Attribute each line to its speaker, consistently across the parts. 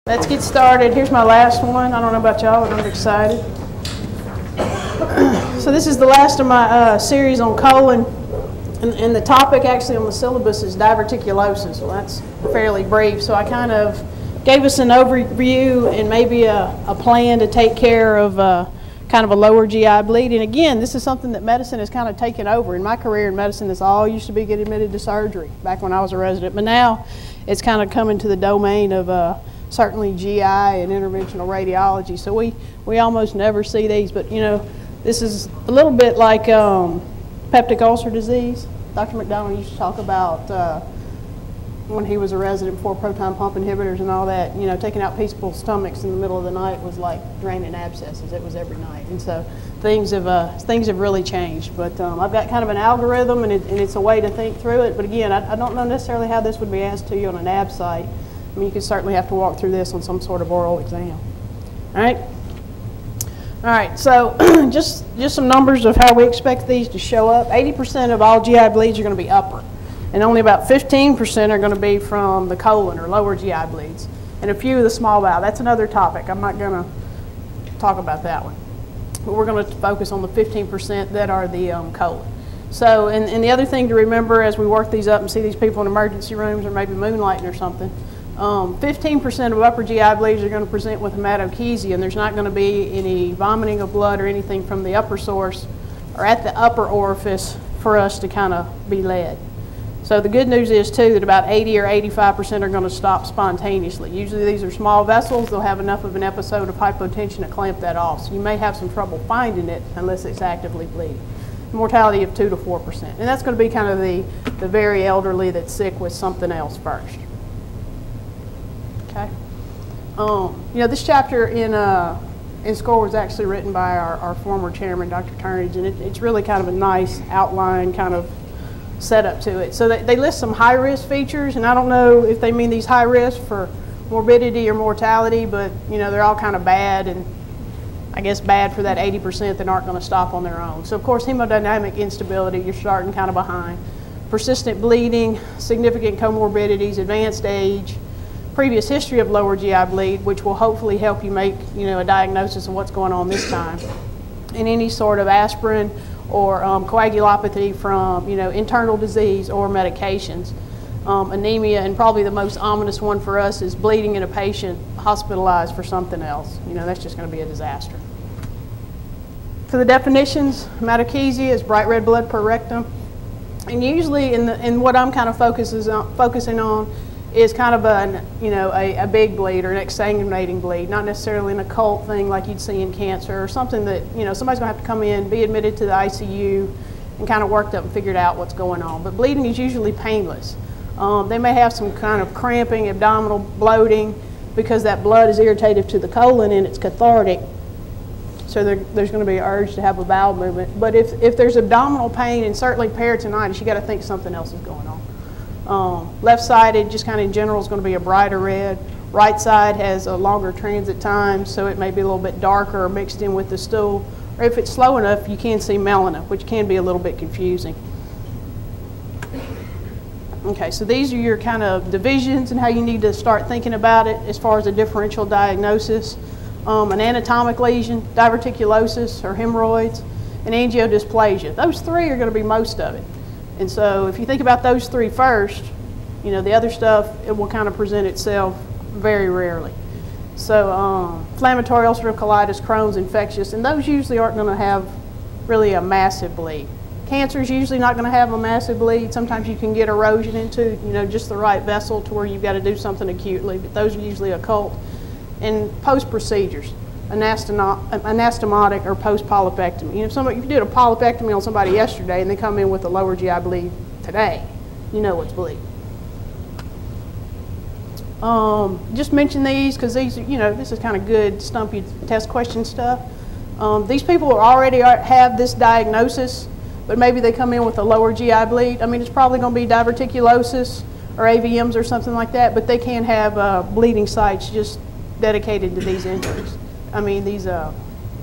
Speaker 1: Let's get started. Here's my last one. I don't know about y'all, but I'm excited. So this is the last of my series on colon, and the topic actually on the syllabus is diverticulosis. Well, that's fairly brief, so I kind of gave us an overview and maybe a plan to take care of kind of a lower GI bleed. And again, this is something that medicine has kind of taken over. In my career in medicine, this all used to be get admitted to surgery back when I was a resident, but now it's kind of come into the domain of certainly GI and interventional radiology. So we almost never see these, but you know, this is a little bit like peptic ulcer disease. Dr. McDonald used to talk about when he was a resident before proton pump inhibitors and all that, you know, taking out people's stomachs in the middle of the night was like draining abscesses. It was every night. And so things have really changed. But I've got kind of an algorithm, and it's a way to think through it. But again, I don't know necessarily how this would be asked to you on an ab site. I mean, you could certainly have to walk through this on some sort of oral exam. All right? All right, so just some numbers of how we expect these to show up. 80% of all GI bleeds are going to be upper, and only about 15% are going to be from the colon or lower GI bleeds, and a few of the small bowel. That's another topic. I'm not going to talk about that one, but we're going to focus on the 15% that are the colon. So, and the other thing to remember as we work these up and see these people in emergency rooms or maybe moonlighting or something, 15% of upper GI bleeds are going to present with hematochezia, and there's not going to be any vomiting of blood or anything from the upper source or at the upper orifice for us to kind of be led. So the good news is too that about 80 or 85% are going to stop spontaneously. Usually these are small vessels. They'll have enough of an episode of hypotension to clamp that off. So you may have some trouble finding it unless it's actively bleeding. Mortality of 2 to 4%. And that's going to be kind of the very elderly that's sick with something else first. Okay. You know, this chapter in SCORE was actually written by our former chairman, Dr. Turnage, and it's really kind of a nice outline kind of setup to it. So they list some high-risk features, and I don't know if they mean these high risk for morbidity or mortality, but you know, they're all kind of bad, and I guess bad for that 80% that aren't going to stop on their own. So of course, hemodynamic instability, you're starting kind of behind. Persistent bleeding, significant comorbidities, advanced age, previous history of lower GI bleed, which will hopefully help you make, you know, a diagnosis of what's going on this time, and any sort of aspirin or coagulopathy from, you know, internal disease or medications, anemia, and probably the most ominous one for us is bleeding in a patient hospitalized for something else. You know, that's just going to be a disaster. For the definitions, hematochezia is bright red blood per rectum, and usually in what I'm kind of focusing on is kind of a big bleed or an exsanguinating bleed, not necessarily an occult thing like you'd see in cancer or something that, you know, somebody's going to have to come in, be admitted to the ICU, and kind of worked up and figured out what's going on. But bleeding is usually painless. They may have some kind of cramping, abdominal bloating, because that blood is irritative to the colon and it's cathartic. So there's going to be an urge to have a bowel movement. But if there's abdominal pain and certainly peritonitis, you got to think something else is going on. Left-sided, just kind of in general, is going to be a brighter red. Right side has a longer transit time, so it may be a little bit darker or mixed in with the stool. Or if it's slow enough, you can see melena, which can be a little bit confusing. Okay, so these are your kind of divisions and how you need to start thinking about it as far as a differential diagnosis. An anatomic lesion, diverticulosis or hemorrhoids, and angiodysplasia. Those three are going to be most of it. And so if you think about those three first, you know, the other stuff, it will kind of present itself very rarely. So inflammatory ulcerative colitis, Crohn's, infectious, and those usually aren't going to have really a massive bleed. Cancer is usually not going to have a massive bleed. Sometimes you can get erosion into, you know, just the right vessel to where you've got to do something acutely, but those are usually occult. And post-procedures, anastomotic or post-polypectomy. You know, if you did a polypectomy on somebody yesterday and they come in with a lower GI bleed today, you know what's bleeding. Just mention these because these, you know, this is kind of good stumpy test question stuff. These people already have this diagnosis, but maybe they come in with a lower GI bleed. I mean, it's probably going to be diverticulosis or AVMs or something like that, but they can have bleeding sites just dedicated to these injuries. I mean, these, what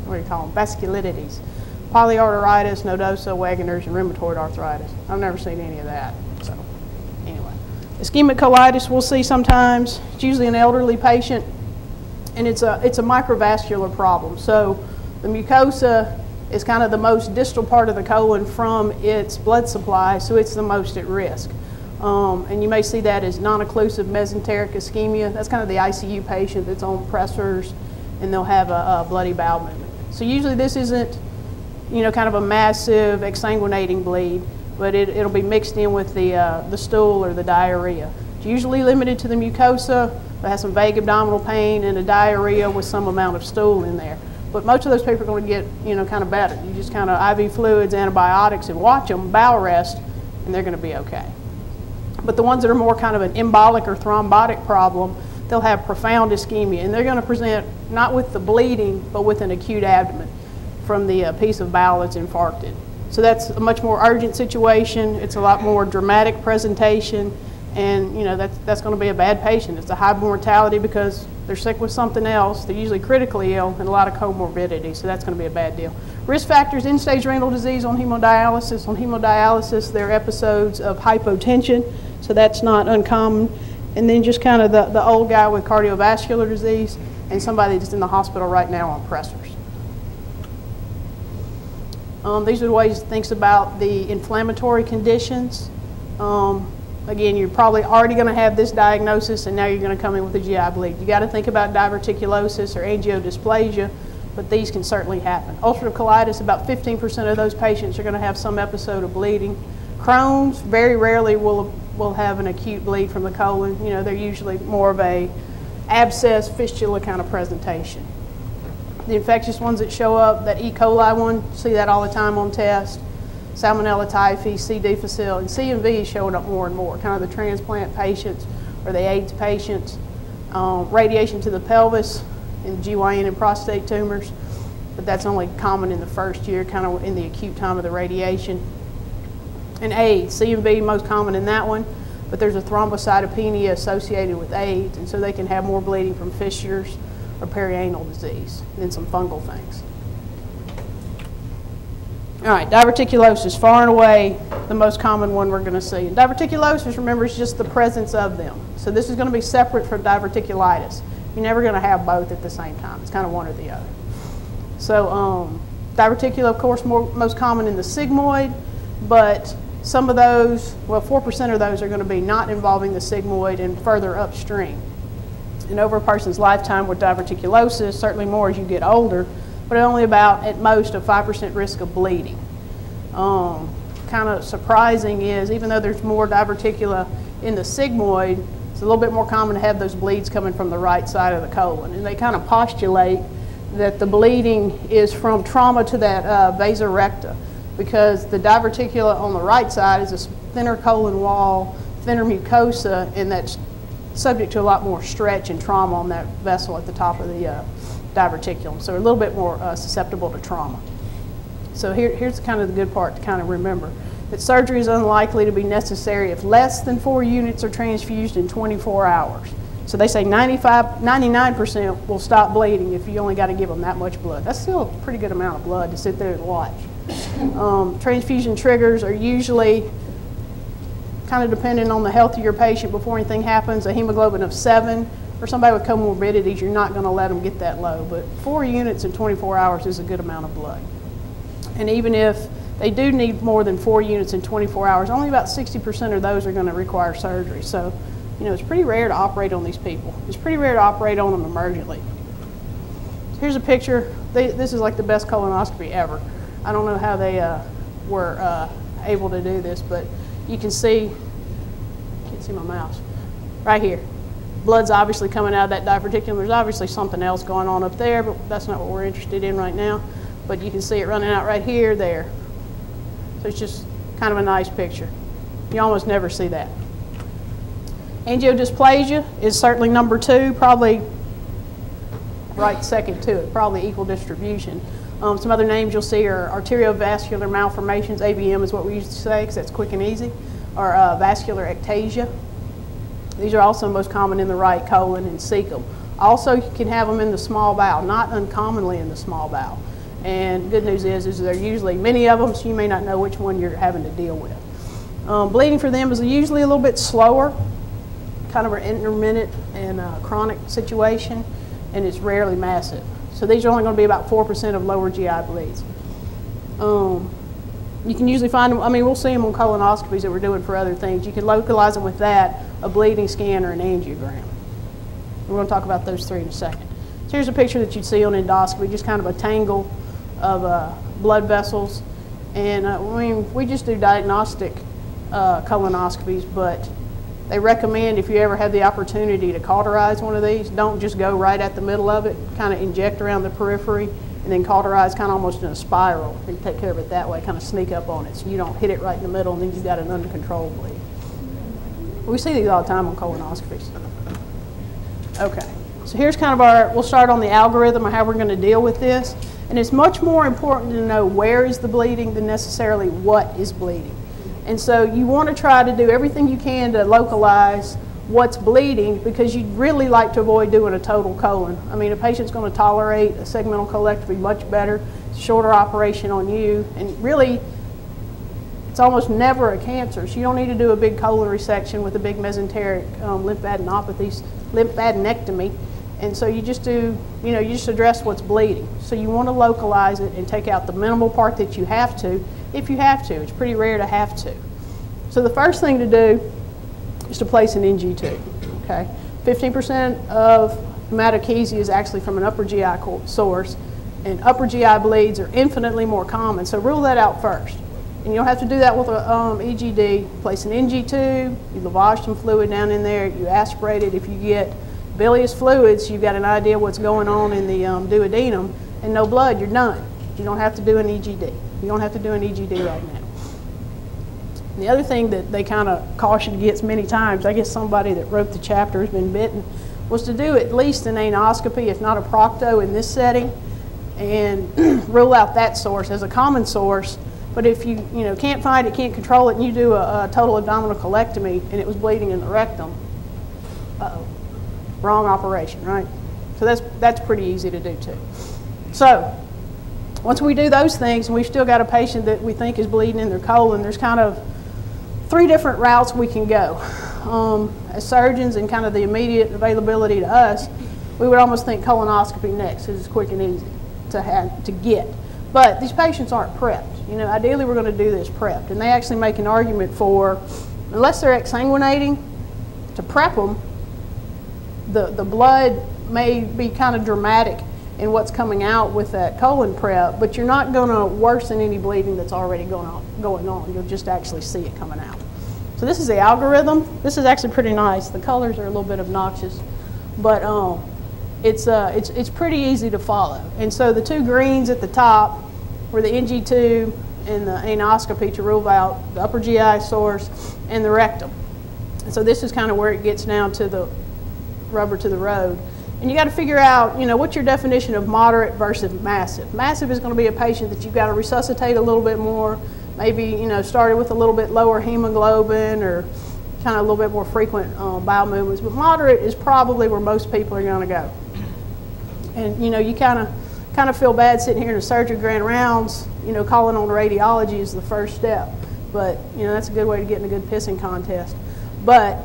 Speaker 1: do you call them, vasculitides, polyarteritis, nodosa, Wegener's, and rheumatoid arthritis. I've never seen any of that, so anyway. Ischemic colitis we'll see sometimes. It's usually an elderly patient. And it's a microvascular problem. So the mucosa is kind of the most distal part of the colon from its blood supply, so it's the most at risk. And you may see that as non-occlusive mesenteric ischemia. That's kind of the ICU patient that's on pressors, and they'll have a bloody bowel movement. So usually this isn't, kind of a massive exsanguinating bleed, but it'll be mixed in with the stool or the diarrhea. It's usually limited to the mucosa. They have some vague abdominal pain and a diarrhea with some amount of stool in there. But most of those people are going to get, kind of better. You just kind of IV fluids, antibiotics, and watch them, bowel rest, and they're going to be okay. But the ones that are more kind of an embolic or thrombotic problem, they'll have profound ischemia, and they're going to present not with the bleeding, but with an acute abdomen from the piece of bowel that's infarcted. So that's a much more urgent situation. It's a lot more dramatic presentation, and that's going to be a bad patient. It's a high mortality because they're sick with something else. They're usually critically ill and a lot of comorbidity, so that's going to be a bad deal. Risk factors: end-stage renal disease on hemodialysis. On hemodialysis, there are episodes of hypotension, so that's not uncommon. And then just kind of the old guy with cardiovascular disease and somebody that's in the hospital right now on pressors. These are the ways to think about the inflammatory conditions. Again, you're probably already going to have this diagnosis, and now you're going to come in with a GI bleed. You got to think about diverticulosis or angiodysplasia, but these can certainly happen. Ulcerative colitis, about 15% of those patients are going to have some episode of bleeding. Crohn's very rarely will have an acute bleed from the colon. They're usually more of a abscess, fistula kind of presentation. The infectious ones that show up, that E. coli one, see that all the time on test. Salmonella typhi, C. difficile, and CMV is showing up more and more, kind of the transplant patients or the AIDS patients. Radiation to the pelvis and GYN and prostate tumors, but that's only common in the first year, kind of in the acute time of the radiation. And AIDS, CMV most common in that one, but there's a thrombocytopenia associated with AIDS, and so they can have more bleeding from fissures or perianal disease than some fungal things. All right, diverticulosis, far and away the most common one we're going to see. And diverticulosis, remember, is just the presence of them. So this is going to be separate from diverticulitis. You're never going to have both at the same time. It's kind of one or the other. So diverticula, of course, most common in the sigmoid, but some of those, well, 4% of those are going to be not involving the sigmoid and further upstream. And over a person's lifetime with diverticulosis, certainly more as you get older, but only about, at most, a 5% risk of bleeding. Kind of surprising is, even though there's more diverticula in the sigmoid, it's a little bit more common to have those bleeds coming from the right side of the colon. And they kind of postulate that the bleeding is from trauma to that vasa recta, because the diverticula on the right side is a thinner colon wall, thinner mucosa, and that's subject to a lot more stretch and trauma on that vessel at the top of the diverticulum, so a little bit more susceptible to trauma. So here's kind of the good part to kind of remember, that surgery is unlikely to be necessary if less than 4 units are transfused in 24 hours. So they say 99% will stop bleeding if you only got to give them that much blood. That's still a pretty good amount of blood to sit there and watch. Transfusion triggers are usually kind of dependent on the health of your patient before anything happens. A hemoglobin of 7, for somebody with comorbidities, you're not going to let them get that low, but 4 units in 24 hours is a good amount of blood. And even if they do need more than 4 units in 24 hours, only about 60% of those are going to require surgery. So, it's pretty rare to operate on these people. It's pretty rare to operate on them emergently. Here's a picture. This is like the best colonoscopy ever. I don't know how they were able to do this, but you can see, can't see my mouse, right here. Blood's obviously coming out of that diverticulum. There's obviously something else going on up there, but that's not what we're interested in right now. But you can see it running out right here, there. So it's just kind of a nice picture. You almost never see that. Angiodysplasia is certainly number 2, probably right second to it, probably equal distribution. Some other names you'll see are arteriovascular malformations, AVM is what we used to say because that's quick and easy, or vascular ectasia. These are also most common in the right colon and cecum. Also, you can have them in the small bowel, not uncommonly in the small bowel. And good news is there are usually many of them, so you may not know which one you're having to deal with. Bleeding for them is usually a little bit slower, kind of an intermittent and chronic situation. and it's rarely massive. So these are only going to be about 4% of lower GI bleeds. You can usually find them, I mean, we'll see them on colonoscopies that we're doing for other things. You can localize them with that, a bleeding scan, or an angiogram. We're going to talk about those three in a second. So here's a picture that you'd see on endoscopy, just kind of a tangle of blood vessels. And I mean, we just do diagnostic colonoscopies, but they recommend if you ever have the opportunity to cauterize one of these, don't just go right at the middle of it, kind of inject around the periphery, and then cauterize kind of almost in a spiral. You take care of it that way, kind of sneak up on it, so you don't hit it right in the middle and then you've got an uncontrolled bleed. We see these all the time on colonoscopies. Okay, so here's kind of we'll start on the algorithm of how we're going to deal with this. And it's much more important to know where is the bleeding than necessarily what is bleeding. And so you want to try to do everything you can to localize what's bleeding, because you'd really like to avoid doing a total colon. I mean, a patient's going to tolerate a segmental colectomy much better, shorter operation on you, and really it's almost never a cancer. So you don't need to do a big colon resection with a big mesenteric lymphadenectomy. And so you just do, you just address what's bleeding. So you want to localize it and take out the minimal part that you have to, if you have to. It's pretty rare to have to. So the first thing to do is to place an NG tube, okay? 15% of hematochezia is actually from an upper GI source, and upper GI bleeds are infinitely more common, so rule that out first. And you don't have to do that with an EGD. Place an NG tube, you lavage some fluid down in there, you aspirate it. If you get bilious fluids, you've got an idea what's going on in the duodenum, and no blood, you're done. You don't have to do an EGD. You don't have to do an EGD right now. The other thing that they kind of cautioned against many times, I guess somebody that wrote the chapter has been bitten, was to do at least an anoscopy, if not a procto, in this setting, and rule out that source as a common source. But if you can't find it, can't control it, and you do a total abdominal colectomy and it was bleeding in the rectum, wrong operation, right? So that's pretty easy to do too. So once we do those things and we've still got a patient that we think is bleeding in their colon, there's kind of 3 different routes we can go. As surgeons and kind of the immediate availability to us, we would almost think colonoscopy next, because it's quick and easy to get. But these patients aren't prepped. Ideally we're going to do this prepped. And they actually make an argument for, unless they're exsanguinating, to prep them, the blood may be kind of dramatic in what's coming out with that colon prep, but you're not going to worsen any bleeding that's already going on. You'll just actually see it coming out. So this is the algorithm. This is actually pretty nice. The colors are a little bit obnoxious, but it's pretty easy to follow. And so the 2 greens at the top were the NG tube and the anoscopy to rule out the upper GI source and the rectum. And so this is kind of where it gets down to the rubber to the road. And you got to figure out, what's your definition of moderate versus massive. Massive is going to be a patient that you've got to resuscitate a little bit more, maybe, started with a little bit lower hemoglobin or kind of a little bit more frequent bowel movements. But moderate is probably where most people are going to go. And, you kind of feel bad sitting here in the surgery grand rounds, calling on radiology is the first step. But, that's a good way to get in a good pissing contest. But,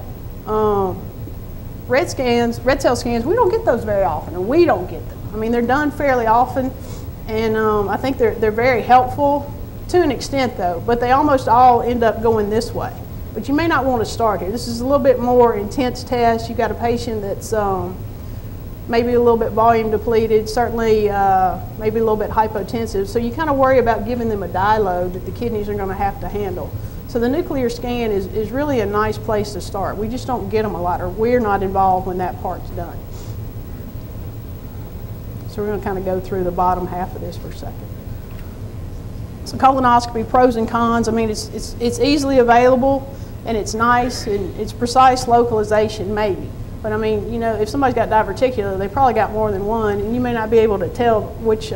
Speaker 1: red cell scans, we don't get those very often, and we don't get them. I mean, they're done fairly often, and I think they're very helpful to an extent, though, but they almost all end up going this way. But you may not want to start here. This is a little bit more intense test. You've got a patient that's maybe a little bit volume depleted, certainly maybe a little bit hypotensive, so you kind of worry about giving them a dye load that the kidneys are going to have to handle. So the nuclear scan is really a nice place to start. We just don't get them a lot, or we're not involved when that part's done. So we're going to kind of go through the bottom half of this for a second. So colonoscopy, pros and cons. I mean, it's easily available, and it's nice, and it's precise localization, maybe. But I mean, if somebody's got diverticular, they probably got more than one, and you may not be able to tell which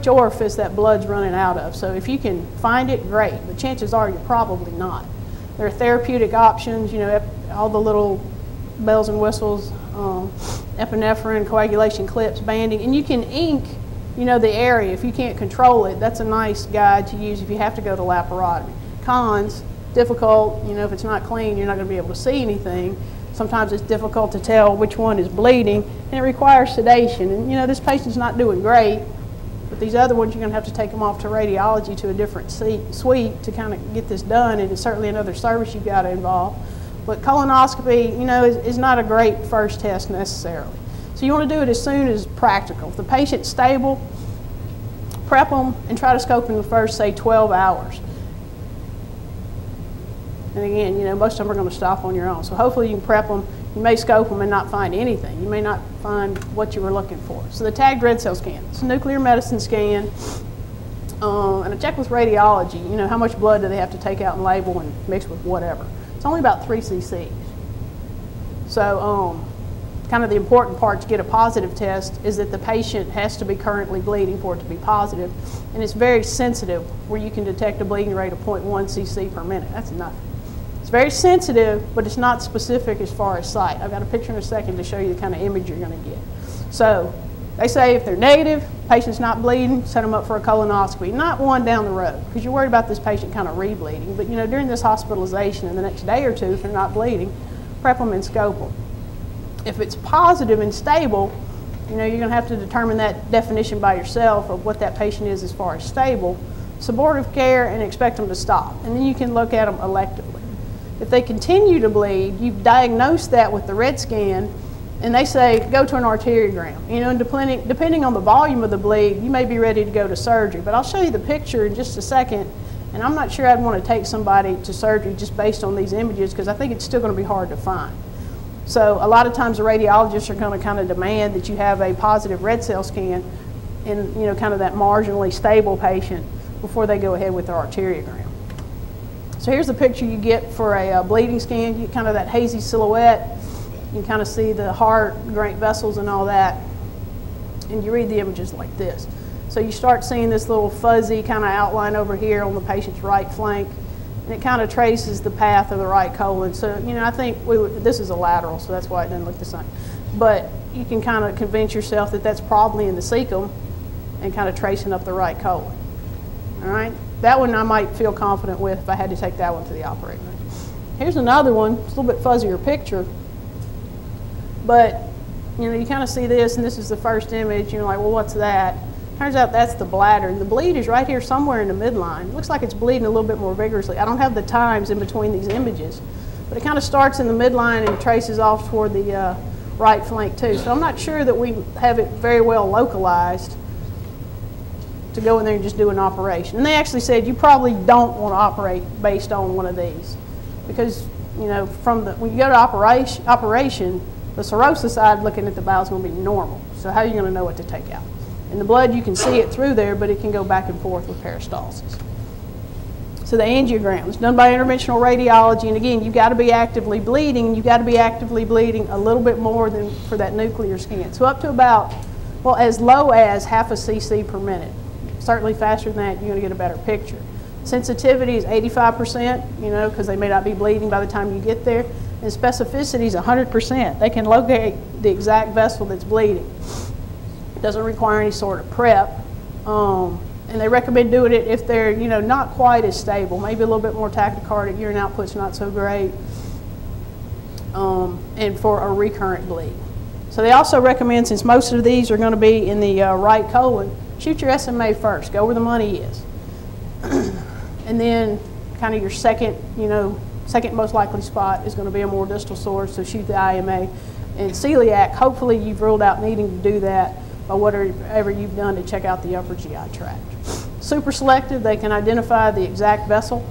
Speaker 1: orifice that blood's running out of. So if you can find it, great, but chances are you're probably not. There are therapeutic options, all the little bells and whistles, epinephrine, coagulation clips, banding, and you can ink, the area. If you can't control it, that's a nice guide to use if you have to go to laparotomy. Cons, difficult, if it's not clean, you're not going to be able to see anything. sometimes it's difficult to tell which one is bleeding, and it requires sedation. And you know, this patient's not doing great, but these other ones, you're going to have to take them off to radiology to a different suite to kind of get this done, and it's certainly another service you've got to involve. But colonoscopy, you know, is not a great first test necessarily. So you want to do it as soon as practical. If the patient's stable, prep them and try to scope them the first, say, 12 hours. And again, you know, most of them are going to stop on your own. So hopefully you can prep them. You may scope them and not find anything. You may not find what you were looking for. So the tagged red cell scan, it's a nuclear medicine scan, and a check with radiology. You know, how much blood do they have to take out and label and mix with whatever. It's only about 3 cc's. So kind of the important part to get a positive test is that the patient has to be currently bleeding for it to be positive. And it's very sensitive, where you can detect a bleeding rate of 0.1 cc per minute. That's nothing. It's very sensitive, but it's not specific as far as site. I've got a picture in a second to show you the kind of image you're going to get. So they say if they're negative, patient's not bleeding, set them up for a colonoscopy. Not one down the road, because you're worried about this patient kind of rebleeding. But you know, during this hospitalization in the next day or two, if they're not bleeding, prep them and scope them. If it's positive and stable, you know, you're going to have to determine that definition by yourself of what that patient is as far as stable, supportive care, and expect them to stop. And then you can look at them electively. If they continue to bleed, you've diagnosed that with the red scan, and they say, go to an arteriogram. You know, and depending on the volume of the bleed, you may be ready to go to surgery. But I'll show you the picture in just a second, and I'm not sure I'd want to take somebody to surgery just based on these images, because I think it's still going to be hard to find. So a lot of times the radiologists are going to kind of demand that you have a positive red cell scan in, you know, kind of that marginally stable patient before they go ahead with their arteriogram. So here's the picture you get for a bleeding scan. You get kind of that hazy silhouette. You can kind of see the heart, great vessels and all that. And you read the images like this. So you start seeing this little fuzzy kind of outline over here on the patient's right flank. And it kind of traces the path of the right colon. So, you know, I think this is a lateral, so that's why it doesn't look the same. But you can kind of convince yourself that that's probably in the cecum and kind of tracing up the right colon. All right? That one I might feel confident with if I had to take that one to the operating room. Here's another one. It's a little bit fuzzier picture. But, you know, you kind of see this, and this is the first image. You're like, well, what's that? Turns out that's the bladder. The bleed is right here somewhere in the midline. It looks like it's bleeding a little bit more vigorously. I don't have the times in between these images, but it kind of starts in the midline and traces off toward the right flank too. So I'm not sure that we have it very well localized to go in there and just do an operation. And they actually said you probably don't want to operate based on one of these, because, you know, when you go to operation, the cirrhosis side looking at the bowel is going to be normal. So how are you going to know what to take out? In the blood, you can see it through there, but it can go back and forth with peristalsis. So the angiogram is done by interventional radiology, and again, you've got to be actively bleeding, and you've got to be actively bleeding a little bit more than for that nuclear scan. So up to about, well, as low as half a cc per minute. Certainly faster than that, you're going to get a better picture. Sensitivity is 85%, you know, because they may not be bleeding by the time you get there. And specificity is 100%. They can locate the exact vessel that's bleeding. Doesn't require any sort of prep, and they recommend doing it if they're, you know, not quite as stable, maybe a little bit more tachycardic, urine output's not so great, and for a recurrent bleed. So they also recommend, since most of these are going to be in the right colon, shoot your SMA first, go where the money is, and then kind of your second, you know, second most likely spot is going to be a more distal source, so shoot the IMA. And celiac, hopefully you've ruled out needing to do that by whatever you've done to check out the upper GI tract. Super selective, they can identify the exact vessel,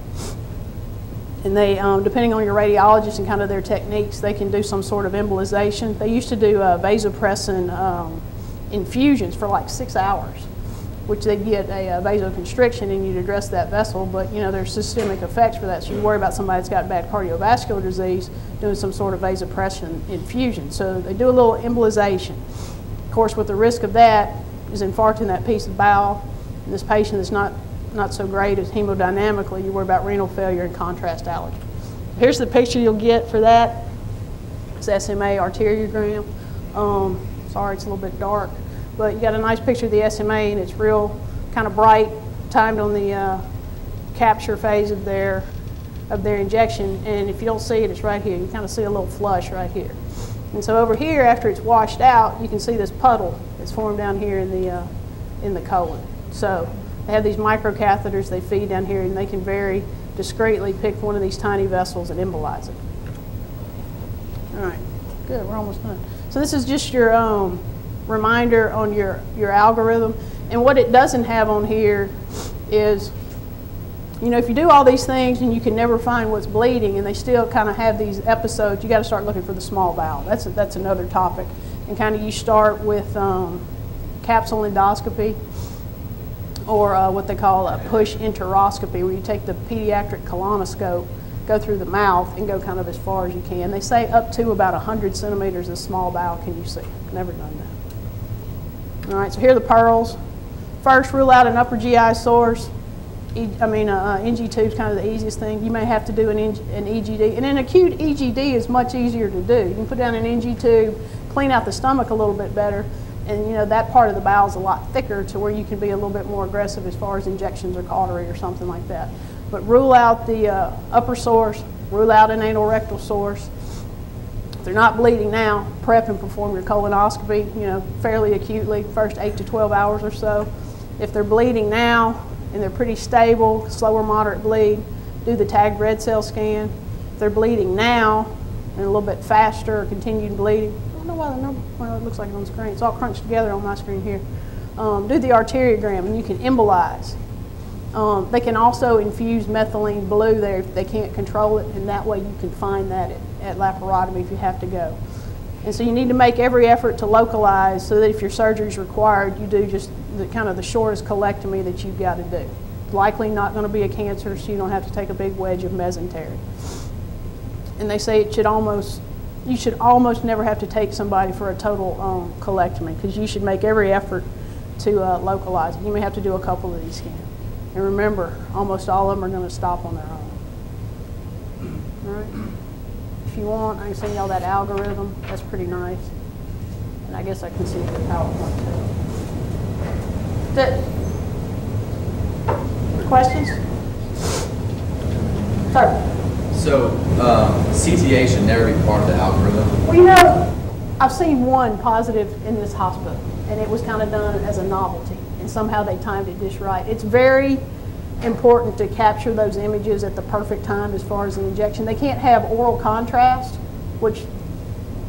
Speaker 1: and they, depending on your radiologist and kind of their techniques, they can do some sort of embolization. They used to do vasopressin infusions for like 6 hours, which they get a vasoconstriction and you'd address that vessel, but you know, there's systemic effects for that, so you worry about somebody that's got bad cardiovascular disease doing some sort of vasopressin infusion. So they do a little embolization. Of course, with the risk of that is infarcting that piece of bowel, and this patient is not so great as hemodynamically, you worry about renal failure and contrast allergy. Here's the picture you'll get for that. It's SMA arteriogram. Sorry, it's a little bit dark, but you got a nice picture of the SMA, and it's real kind of bright, timed on the capture phase of their of their injection. And if you don't see it, it's right here. You kind of see a little flush right here. And so over here, after it's washed out, you can see this puddle that's formed down here in the colon. So they have these microcatheters they feed down here, and they can very discreetly pick one of these tiny vessels and embolize it. All right, good, we're almost done. So this is just your reminder on your algorithm. And what it doesn't have on here is, you know, if you do all these things and you can never find what's bleeding and they still kind of have these episodes, you got to start looking for the small bowel. That's another topic. And kind of you start with capsule endoscopy, or what they call a push enteroscopy, where you take the pediatric colonoscope, go through the mouth, and go kind of as far as you can. They say up to about 100 centimeters of small bowel can you see. Never done that. All right, so here are the pearls. First, rule out an upper GI source. NG tube is kind of the easiest thing. You may have to do an EGD. And an acute EGD is much easier to do. You can put down an NG tube, clean out the stomach a little bit better, and you know that part of the bowel is a lot thicker to where you can be a little bit more aggressive as far as injections or cautery or something like that. But rule out the upper source, rule out an anal rectal source. If they're not bleeding now, prep and perform your colonoscopy, you know, fairly acutely, first 8 to 12 hours or so. If they're bleeding now and they're pretty stable, slow or moderate bleed, do the tagged red cell scan. If they're bleeding now and a little bit faster or continued bleeding, I don't know why the number, well, it looks like it on the screen. It's all crunched together on my screen here. Do the arteriogram, and you can embolize. They can also infuse methylene blue there if they can't control it, and that way you can find that at laparotomy if you have to go. And so you need to make every effort to localize so that if your surgery is required, you do just kind of the shortest colectomy that you've got to do. Likely not going to be a cancer, so you don't have to take a big wedge of mesentery. And they say you should almost never have to take somebody for a total colectomy, because you should make every effort to localize it. You may have to do a couple of these scans. And remember, almost all of them are going to stop on their own. All right. If you want, I can send y'all that algorithm. That's pretty nice. And I guess I can see the PowerPoint too. That's it. Questions? Sir?
Speaker 2: So, CTA should never be part of the algorithm?
Speaker 1: Well, you know, I've seen one positive in this hospital, and it was kind of done as a novelty, and somehow they timed it just right. It's very important to capture those images at the perfect time as far as the injection. They can't have oral contrast, which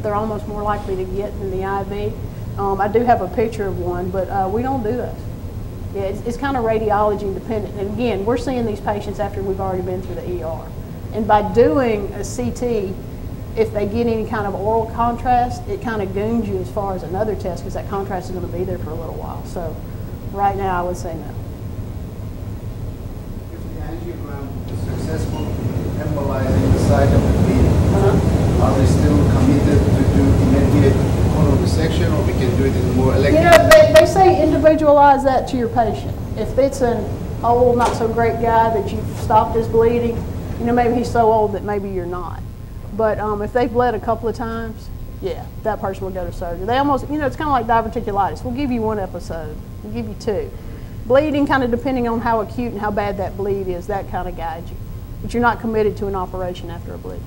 Speaker 1: they're almost more likely to get than the IV. I do have a picture of one, but we don't do that. Yeah, it's kind of radiology dependent. And again, we're seeing these patients after we've already been through the ER. And by doing a CT, if they get any kind of oral contrast, it kind of goons you as far as another test, because that contrast is going to be there for a little while. So right now, I would say no.
Speaker 3: If the angiogram is successful embolizing the site of the bleeding, are they still committed to do immediate colon resection, or we can do it in more elective?
Speaker 1: You know, they say individualize that to your patient. If it's an old, not so great guy that you've stopped his bleeding, you know, maybe he's so old that maybe you're not. But if they've bled a couple of times, yeah, that person will go to surgery. They almost, you know, it's kind of like diverticulitis. We'll give you one episode. We'll give you two. Bleeding, kind of depending on how acute and how bad that bleed is, that kind of guides you. But you're not committed to an operation after a bleed.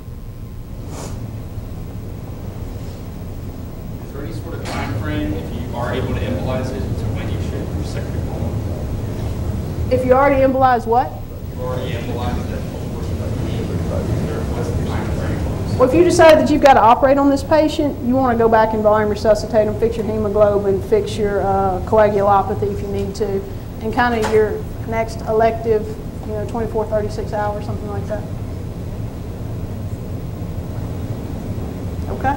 Speaker 4: Is there any sort of time frame if you are able to embolize it to when you should resect the colon?
Speaker 1: If you already embolize what?
Speaker 4: You've already embolized it. What's the time frame?
Speaker 1: Well, if you decide that you've got to operate on this patient, you want to go back and volume resuscitate them, fix your hemoglobin, fix your coagulopathy if you need to, and kind of your next elective, you know, 24, 36 hours, something like that. Okay?